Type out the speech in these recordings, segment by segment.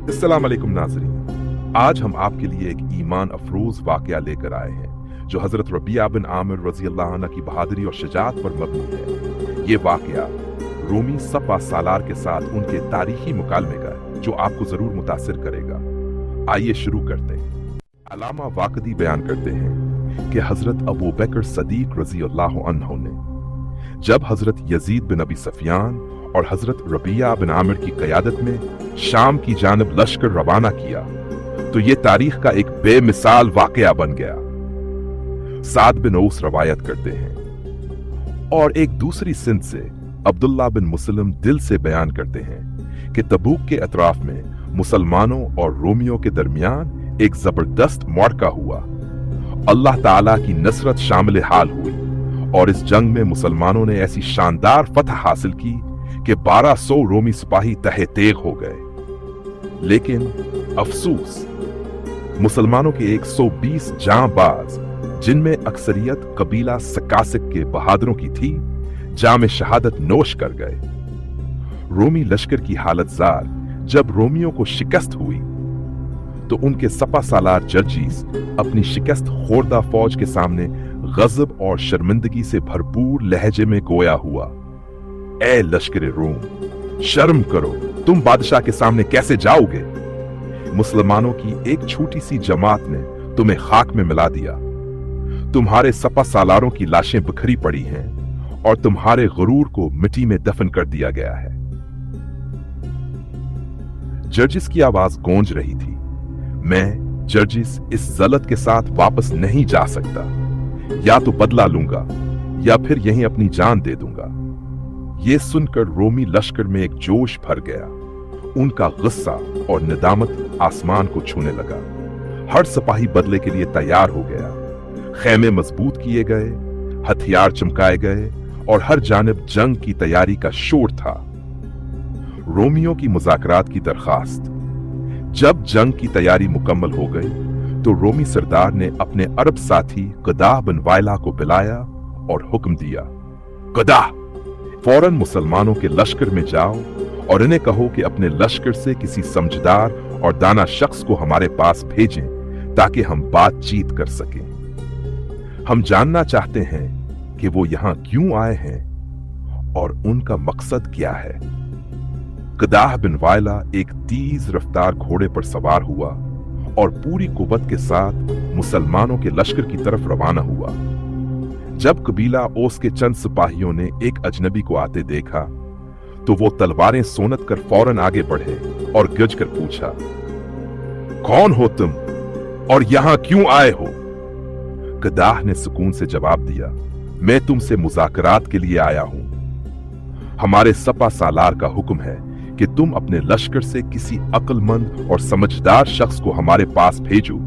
अस्सलाम वालेकुम नाज़रीन, आज हम आपके लिए एक ईमान अफरोज वाकया लेकर आए हैं जो हजरत रबिया बिन आमिर रजी अल्लाह अन्हु की बहादुरी और शजाअत पर मबनी है। ये वाकया रोमी सपा सालार के साथ उनके तारीखी मुकालमे का है जो आपको जरूर मुतासिर करेगा। आइए शुरू करते हैं। अलामा वाकदी बयान करते हैं कि हजरत अबू बकर सदीक रजी अल्लाह अन्हु ने जब हजरत यजीद बिन अबी सफियान और हजरत रबिया बिन आमिर की क़यादत में शाम की जानब लश्कर रवाना किया तो ये तारीख का एक बेमिसाल वाकया बन गया। साद बिन औस रवायत करते हैं और एक दूसरी सिंध से अब्दुल्ला बिन मुस्लिम दिल से बयान करते हैं कि तबूक के अतराफ में मुसलमानों और रोमियों के दरमियान एक जबरदस्त मौरका हुआ। अल्लाह ताला की नसरत शामिल हाल हुई और इस जंग में मुसलमानों ने ऐसी शानदार फतह हासिल की कि 1200 रोमी सिपाही तहे तेग हो गए। लेकिन अफसोस, मुसलमानों के 120 जांबाज जिनमें अक्सरियत कबीला सकासिक के बहादुरों की थी, जाम शहादत नोश कर गए। रोमी लश्कर की हालत जार जब रोमियों को शिकस्त हुई तो उनके सपा सालार जर्जीस अपनी शिकस्त खोरदा फौज के सामने गजब और शर्मिंदगी से भरपूर लहजे में गोया हुआ, ए लश्कर रोम, शर्म करो, तुम बादशाह के सामने कैसे जाओगे? मुसलमानों की एक छोटी सी जमात ने तुम्हें खाक में मिला दिया। तुम्हारे सपा सालारों की लाशें बिखरी पड़ी हैं और तुम्हारे गुरूर को मिट्टी में दफन कर दिया गया है। जर्जिस की आवाज गूंज रही थी, मैं जर्जिस इस जलत के साथ वापस नहीं जा सकता। या तो बदला लूंगा या फिर यहीं अपनी जान दे दूंगा। यह सुनकर रोमी लश्कर में एक जोश भर गया। उनका गुस्सा और निदामत आसमान को छूने लगा। हर सिपाही बदले के लिए तैयार हो गया। खेमे मजबूत किए गए, हथियार चमकाए गए और हर जानिब जंग की तैयारी का शोर था। रोमियों की मुज़ाकरात की दरखास्त। जब जंग की तैयारी मुकम्मल हो गई तो रोमी सरदार ने अपने अरब साथी कदाह बिन वाइला को बुलाया और हुक्म दिया, कदाह, फौरन मुसलमानों के लश्कर में जाओ और इन्हें कहो कि अपने लश्कर से किसी समझदार और दाना शख्स को हमारे पास भेजें ताकि हम बातचीत कर सकें। हम जानना चाहते हैं कि वो यहां क्यों आए हैं और उनका मकसद क्या है। कदाह बिन वाइला एक तेज रफ्तार घोड़े पर सवार हुआ और पूरी कुव्वत के साथ मुसलमानों के लश्कर की तरफ रवाना हुआ। जब कबीला ओस के चंद सिपाहियों ने एक अजनबी को आते देखा तो वो तलवारें सोनत कर फौरन आगे बढ़े और गज कर पूछा, कौन हो तुम और यहां क्यों आए हो? कदाह ने सुकून से जवाब दिया, मैं तुमसे मुज़ाकरात के लिए आया हूं। हमारे सपा सालार का हुक्म है कि तुम अपने लश्कर से किसी अक्लमंद और समझदार शख्स को हमारे पास भेजो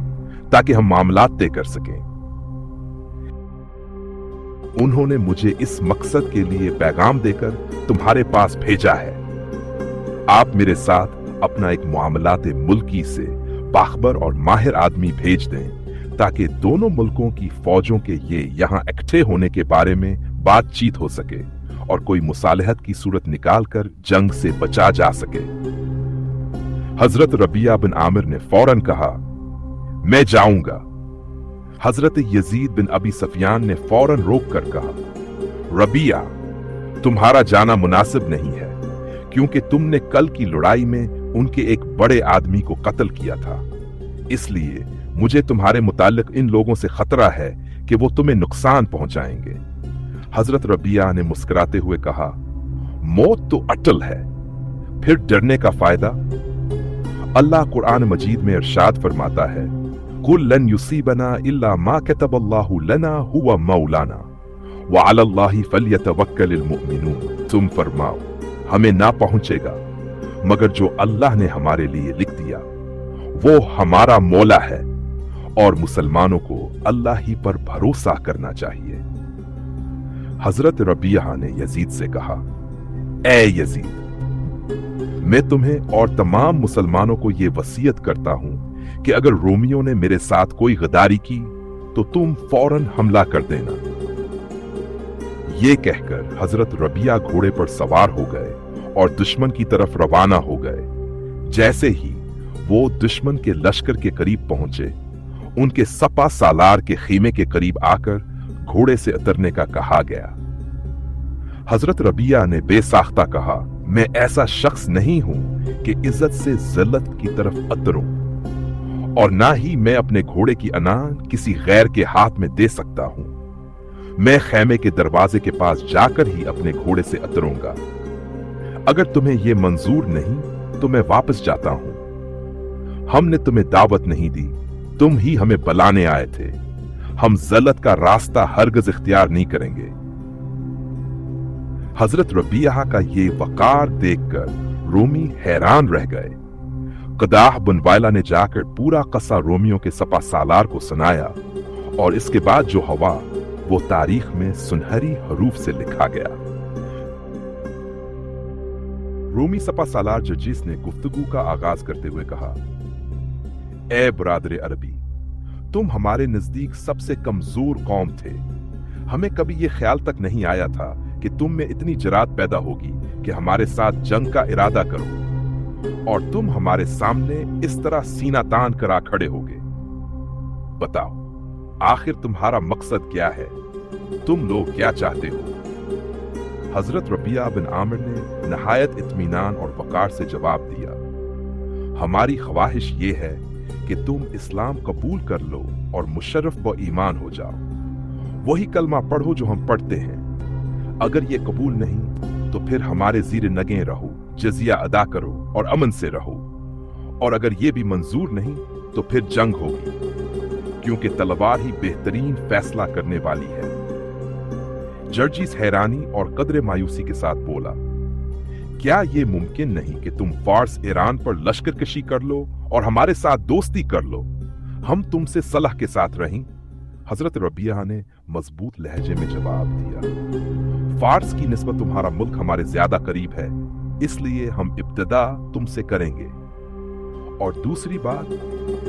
ताकि हम मामलात तय कर सकें। उन्होंने मुझे इस मकसद के लिए पैगाम देकर तुम्हारे पास भेजा है। आप मेरे साथ अपना एक मामलाते मुल्की से बाखबर और माहिर आदमी भेज दें ताकि दोनों मुल्कों की फौजों के ये यहां इकट्ठे होने के बारे में बातचीत हो सके और कोई मुसालहत की सूरत निकालकर जंग से बचा जा सके। हजरत रबिया बिन आमिर ने फौरन कहा, मैं जाऊंगा। हजरत यजीद बिन अबी सफियान ने फौरन रोक कर कहा, रबिया, तुम्हारा जाना मुनासिब नहीं है क्योंकि तुमने कल की लड़ाई में उनके एक बड़े आदमी को कत्ल किया था। इसलिए मुझे तुम्हारे मुतालिक इन लोगों से खतरा है कि वो तुम्हें नुकसान पहुंचाएंगे। हजरत रबिया ने मुस्कुराते हुए कहा, मौत तो अटल है, फिर डरने का फायदा? अल्लाह कुरान मजीद में इरशाद फरमाता है, कुल लन युसीबना इल्ला मा कतबल्लाहु लना हुवा मौलाना व अलल्लाहि फल्यतवक्कलिल मुमिनून। तुम फरमाओ, हमें ना पहुंचेगा मगर जो अल्लाह ने हमारे लिए लिख दिया वो हमारा मौला है और मुसलमानों को अल्लाह ही पर भरोसा करना चाहिए। हजरत रबिया ने यजीद से कहा, ए यजीद, मैं तुम्हें और तमाम मुसलमानों को यह वसीयत करता हूं कि अगर रोमियों ने मेरे साथ कोई गद्दारी की तो तुम फौरन हमला कर देना। ये कहकर हजरत रबिया घोड़े पर सवार हो गए और दुश्मन की तरफ रवाना हो गए। जैसे ही वो दुश्मन के लश्कर के करीब पहुंचे, उनके सपा सालार के खीमे के करीब आकर घोड़े से उतरने का कहा गया। हजरत रबिया ने बेसाख्ता कहा, मैं ऐसा शख्स नहीं हूं कि इज्जत से जिल्लत की तरफ उतरूं, और ना ही मैं अपने घोड़े की अनान किसी गैर के हाथ में दे सकता हूं। मैं खैमे के दरवाजे के पास जाकर ही अपने घोड़े से उतरूंगा। अगर तुम्हें यह मंजूर नहीं तो मैं वापस जाता हूं। हमने तुम्हें दावत नहीं दी, तुम ही हमें बुलाने आए थे। हम जिल्लत का रास्ता हरगिज़ इख्तियार नहीं करेंगे। हजरत रबिया का ये वकार देखकर रोमी हैरान रह गए। कदाह बिन वाइला ने जाकर पूरा कस्सा रोमियों के सपा सालार को सुनाया, और इसके बाद जो हुआ वो तारीख में सुनहरी हरूफ से लिखा गया। रोमी सपा सालार जर्जीस ने गुफ्तगू का आगाज करते हुए कहा, ए बरादर अरबी, तुम हमारे नजदीक सबसे कमजोर कौम थे। हमें कभी यह ख्याल तक नहीं आया था कि तुम में इतनी जरात पैदा होगी कि हमारे साथ जंग का इरादा करो, और तुम हमारे सामने इस तरह सीना तान करा खड़े होगे। बताओ, आखिर तुम्हारा मकसद क्या है? तुम लोग क्या चाहते हो? हजरत रबिया बिन आमिर ने नहायत इत्मीनान और वकार से जवाब दिया, हमारी ख्वाहिश ये है कि तुम इस्लाम कबूल कर लो और मुशर्रफ व ईमान हो जाओ। वही कलमा पढ़ो जो हम पढ़ते हैं। अगर ये कबूल नहीं तो फिर हमारे ज़ीरे नगे रहो, जजिया अदा करो और अमन से रहो, और अगर ये भी मंजूर नहीं तो फिर जंग होगी, क्योंकि तलवार ही बेहतरीन फैसला करने वाली है। जर्जीस हैरानी और कदरे मायूसी के साथ बोला, क्या ये मुमकिन नहीं कि तुम फार्स ईरान पर लश्कर कशी कर लो और हमारे साथ दोस्ती कर लो? हम तुमसे सलाह के साथ रहें। हजरत रबिया ने मजबूत लहजे में जवाब दिया, फार्स की निस्बत तुम्हारा मुल्क हमारे ज्यादा करीब है, इसलिए हम इब्तिदा तुमसे करेंगे। और दूसरी बात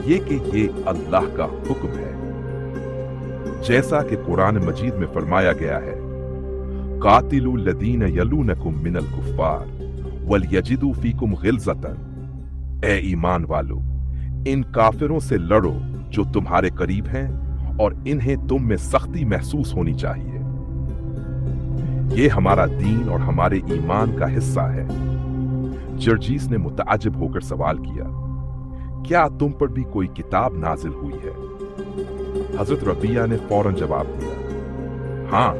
ये कि ये अल्लाह का हुक्म है, जैसा कि कुरान मजीद में फरमाया गया है, कातिलु लदीन यलूनकुम मिनल कुफ्फार वल यजिदु फीकुम गिल्ज़तन। ए ईमान वालो, इन काफिरों से लड़ो जो तुम्हारे करीब हैं, और इन्हें तुम में सख्ती महसूस होनी चाहिए। ये हमारा दीन और हमारे ईमान का हिस्सा है। जर्जीस ने मुताजिब होकर सवाल किया, क्या तुम पर भी कोई किताब नाजिल हुई है? हजरत रबिया ने फौरन जवाब दिया, हाँ,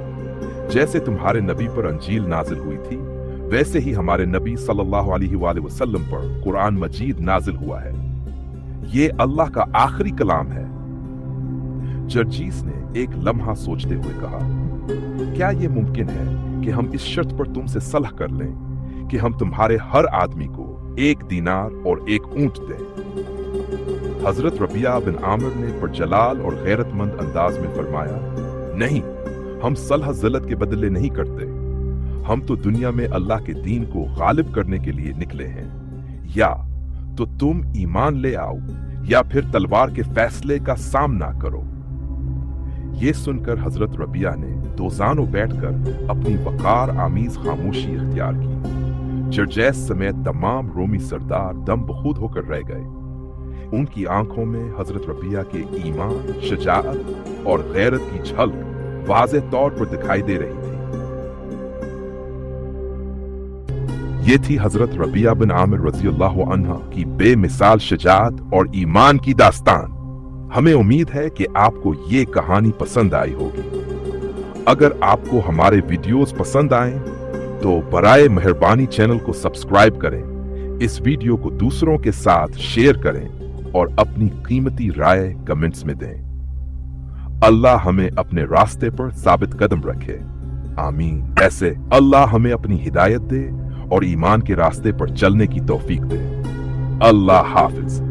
जैसे तुम्हारे नबी पर अंजील नाजिल हुई थी, वैसे ही हमारे नबी सल्लल्लाहु अलैहि वसल्लम पर कुरान मजीद नाजिल हुआ है। ये अल्लाह का आखिरी कलाम है। जर्जीस ने एक लम्हा सोचते हुए कहा, क्या यह मुमकिन है कि हम इस शर्त पर तुमसे सलाह कर लें कि हम तुम्हारे हर आदमी को 1 दीनार और 1 ऊंट दें? हजरत रबिया बिन आमिर ने परजलाल और गैरतमंद अंदाज में फरमाया, नहीं, हम सलाह ज़िल्लत के बदले नहीं करते। हम तो दुनिया में अल्लाह के दीन को गालिब करने के लिए निकले हैं। या तो तुम ईमान ले आओ, या फिर तलवार के फैसले का सामना करो। ये सुनकर हजरत रबिया ने दोजानो बैठकर अपनी वकार आमीज खामोशी इख्तियार की। जर्जैस समेत तमाम रोमी सरदार दम बखूद होकर रह गए। उनकी आंखों में हजरत रबिया के ईमान, शजाअत और गैरत की झलक वाज़े तौर पर दिखाई दे रही थी। ये थी हजरत रबिया बिन आमिर रज़ियल्लाहु अन्हा की बेमिसाल शजाअत और ईमान की दास्तान। हमें उम्मीद है कि आपको ये कहानी पसंद आई होगी। अगर आपको हमारे वीडियोस पसंद आए तो बराए मेहरबानी चैनल को सब्सक्राइब करें, इस वीडियो को दूसरों के साथ शेयर करें और अपनी कीमती राय कमेंट्स में दें। अल्लाह हमें अपने रास्ते पर साबित कदम रखे, आमीन। ऐसे अल्लाह हमें अपनी हिदायत दे और ईमान के रास्ते पर चलने की तौफीक दे। अल्लाह हाफिज।